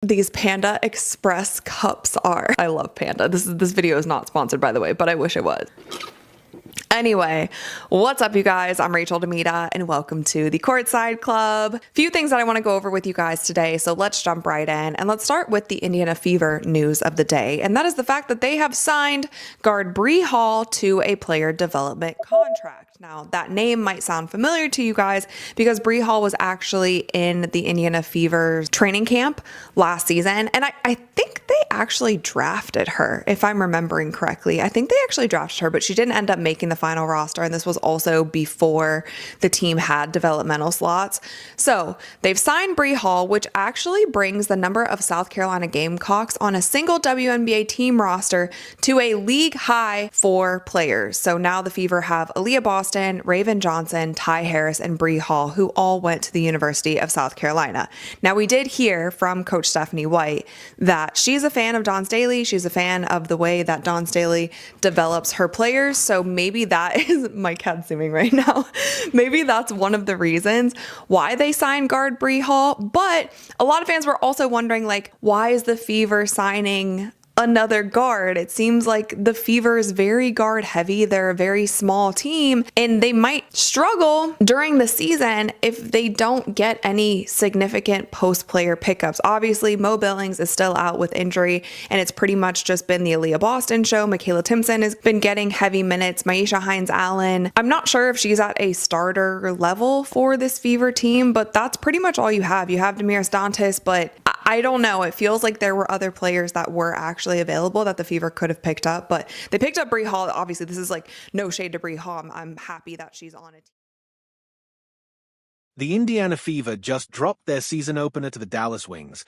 these Panda Express cups are. I love Panda. This video is not sponsored, by the way, but I wish it was. Anyway, what's up, you guys? I'm Rachel DeMita, and welcome to the Courtside Club. Few things that I want to go over with you guys today, so let's jump right in. And let's start with the Indiana Fever news of the day, and that is the fact that they have signed guard Bree Hall to a player development contract. Now, that name might sound familiar to you guys because Bree Hall was actually in the Indiana Fever's training camp last season, and I think they actually drafted her, if I'm remembering correctly. I think they actually drafted her, but she didn't end up making the final roster, and this was also before the team had developmental slots. So they've signed Bree Hall, which actually brings the number of South Carolina Gamecocks on a single WNBA team roster to a league high 4 players. So now the Fever have Aaliyah Boston, Raven Johnson, Ty Harris, and Bree Hall, who all went to the University of South Carolina. Now, we did hear from Coach Stephanie White that she's a fan of Dawn Staley. She's a fan of the way that Dawn Staley develops her players. So maybe that is, my cat's zooming right now. Maybe that's one of the reasons why they signed guard Bree Hall. But a lot of fans were also wondering, like, why is the Fever signing another guard? It seems like the Fever is very guard heavy. They're a very small team, and they might struggle during the season if they don't get any significant post player pickups. Obviously, Mo Billings is still out with injury, and it's pretty much just been the Aaliyah Boston show. Michaela Timpson has been getting heavy minutes. Maisha Hines-Allen, I'm not sure if she's at a starter level for this Fever team, but that's pretty much all you have. You have Damiris Dantas, but I don't know. It feels like there were other players that were actually available that the Fever could have picked up, but they picked up Bree Hall. Obviously, this is like no shade to Bree Hall. I'm happy that she's on it. The Indiana Fever just dropped their season opener to the Dallas Wings,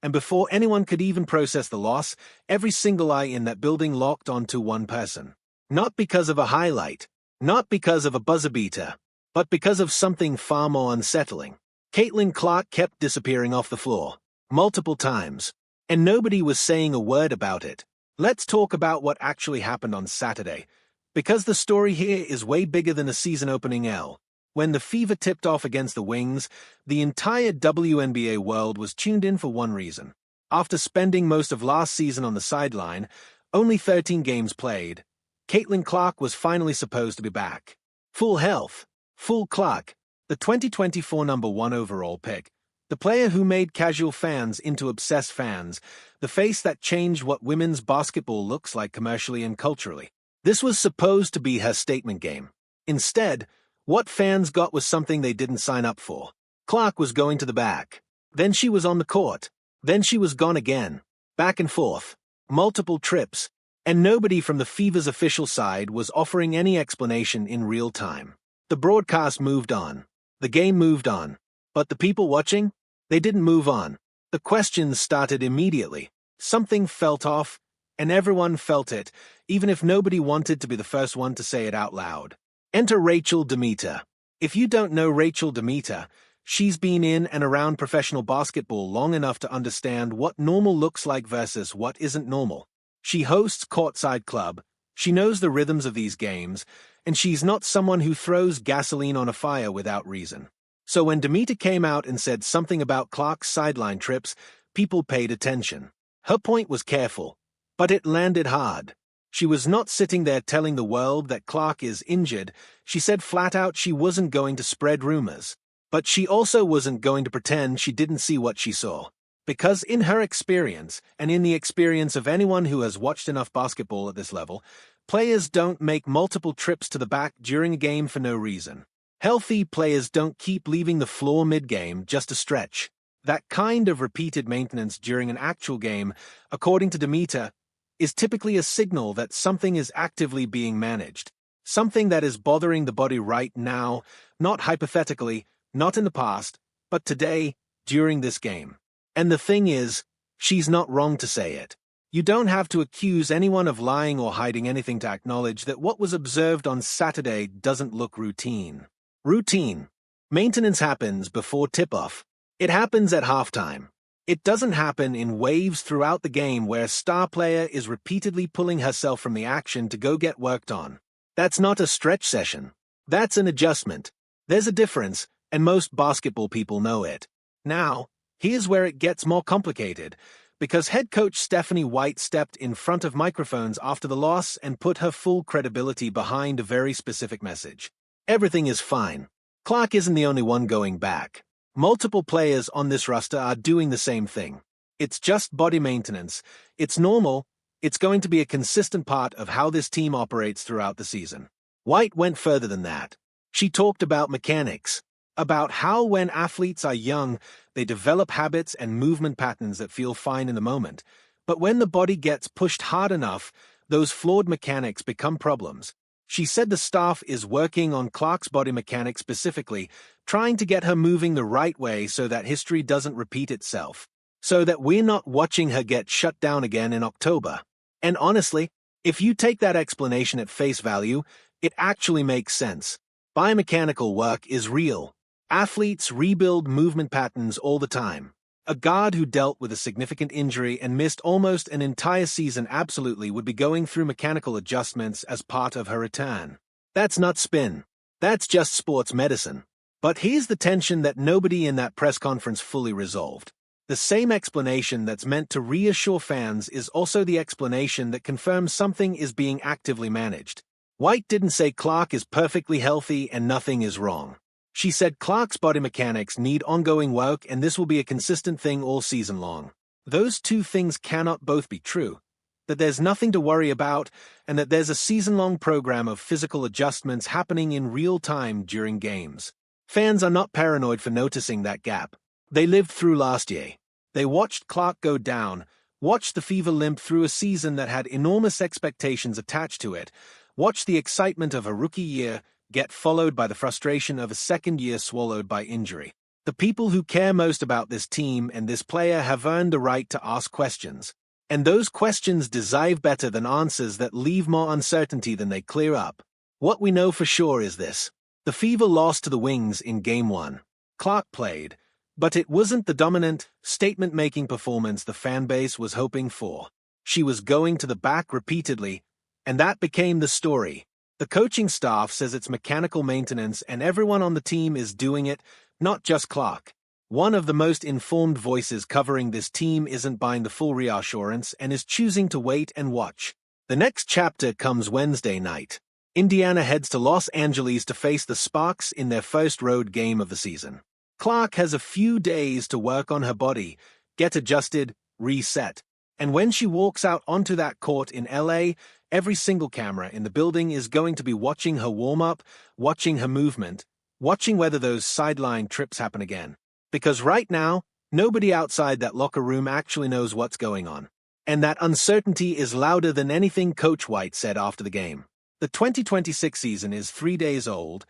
and before anyone could even process the loss, every single eye in that building locked onto one person. Not because of a highlight, not because of a buzzer beater, but because of something far more unsettling. Caitlin Clark kept disappearing off the floor multiple times, and nobody was saying a word about it. Let's talk about what actually happened on Saturday, because the story here is way bigger than a season-opening L. When the Fever tipped off against the Wings, the entire WNBA world was tuned in for one reason. After spending most of last season on the sideline, only 13 games played, Caitlin Clark was finally supposed to be back. Full health, full Clark, the 2024 #1 overall pick, the player who made casual fans into obsessed fans, the face that changed what women's basketball looks like commercially and culturally. This was supposed to be her statement game. Instead, what fans got was something they didn't sign up for. Clark was going to the back. Then she was on the court. Then she was gone again. Back and forth. Multiple trips. And nobody from the Fever's official side was offering any explanation in real time. The broadcast moved on. The game moved on. But the people watching? They didn't move on. The questions started immediately. Something felt off, and everyone felt it, even if nobody wanted to be the first one to say it out loud. Enter Rachel DeMita. If you don't know Rachel DeMita, she's been in and around professional basketball long enough to understand what normal looks like versus what isn't normal. She hosts Courtside Club, she knows the rhythms of these games, and she's not someone who throws gasoline on a fire without reason. So when DeMita came out and said something about Clark's sideline trips, people paid attention. Her point was careful, but it landed hard. She was not sitting there telling the world that Clark is injured. She said flat out she wasn't going to spread rumors. But she also wasn't going to pretend she didn't see what she saw. Because in her experience, and in the experience of anyone who has watched enough basketball at this level, players don't make multiple trips to the back during a game for no reason. Healthy players don't keep leaving the floor mid-game just to stretch. That kind of repeated maintenance during an actual game, according to DeMita, is typically a signal that something is actively being managed. Something that is bothering the body right now, not hypothetically, not in the past, but today, during this game. And the thing is, she's not wrong to say it. You don't have to accuse anyone of lying or hiding anything to acknowledge that what was observed on Saturday doesn't look routine. Routine. Maintenance happens before tip-off. It happens at halftime. It doesn't happen in waves throughout the game where a star player is repeatedly pulling herself from the action to go get worked on. That's not a stretch session. That's an adjustment. There's a difference, and most basketball people know it. Now, Here's where it gets more complicated, because head coach Stephanie White stepped in front of microphones after the loss and put her full credibility behind a very specific message. Everything is fine. Clark isn't the only one going back. Multiple players on this roster are doing the same thing. It's just body maintenance. It's normal. It's going to be a consistent part of how this team operates throughout the season. White went further than that. She talked about mechanics, about how when athletes are young, they develop habits and movement patterns that feel fine in the moment. But when the body gets pushed hard enough, those flawed mechanics become problems. She said the staff is working on Clark's body mechanics specifically, trying to get her moving the right way so that history doesn't repeat itself, so that we're not watching her get shut down again in October. And honestly, if you take that explanation at face value, it actually makes sense. Biomechanical work is real. Athletes rebuild movement patterns all the time. A guard who dealt with a significant injury and missed almost an entire season absolutely would be going through mechanical adjustments as part of her return. That's not spin. That's just sports medicine. But here's the tension that nobody in that press conference fully resolved. The same explanation that's meant to reassure fans is also the explanation that confirms something is being actively managed. White didn't say Clark is perfectly healthy and nothing is wrong. She said Clark's body mechanics need ongoing work and this will be a consistent thing all season long. Those two things cannot both be true. That there's nothing to worry about and that there's a season-long program of physical adjustments happening in real time during games. Fans are not paranoid for noticing that gap. They lived through last year. They watched Clark go down, watched the fever limp through a season that had enormous expectations attached to it, watched the excitement of a rookie year get followed by the frustration of a second year swallowed by injury. The people who care most about this team and this player have earned the right to ask questions. And those questions deserve better than answers that leave more uncertainty than they clear up. What we know for sure is this. The Fever lost to the Wings in Game 1. Clark played, but it wasn't the dominant, statement-making performance the fanbase was hoping for. She was going to the back repeatedly, and that became the story. The coaching staff says it's mechanical maintenance and everyone on the team is doing it, not just Clark. One of the most informed voices covering this team isn't buying the full reassurance and is choosing to wait and watch. The next chapter comes Wednesday night. Indiana heads to Los Angeles to face the Sparks in their first road game of the season. Clark has a few days to work on her body, get adjusted, reset. And when she walks out onto that court in LA, every single camera in the building is going to be watching her warm-up, watching her movement, watching whether those sideline trips happen again. Because right now, nobody outside that locker room actually knows what's going on. And that uncertainty is louder than anything Coach White said after the game. The 2026 season is 3 days old,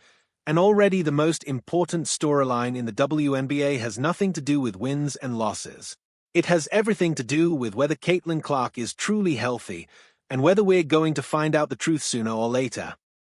and already the most important storyline in the WNBA has nothing to do with wins and losses. It has everything to do with whether Caitlin Clark is truly healthy, and whether we're going to find out the truth sooner or later.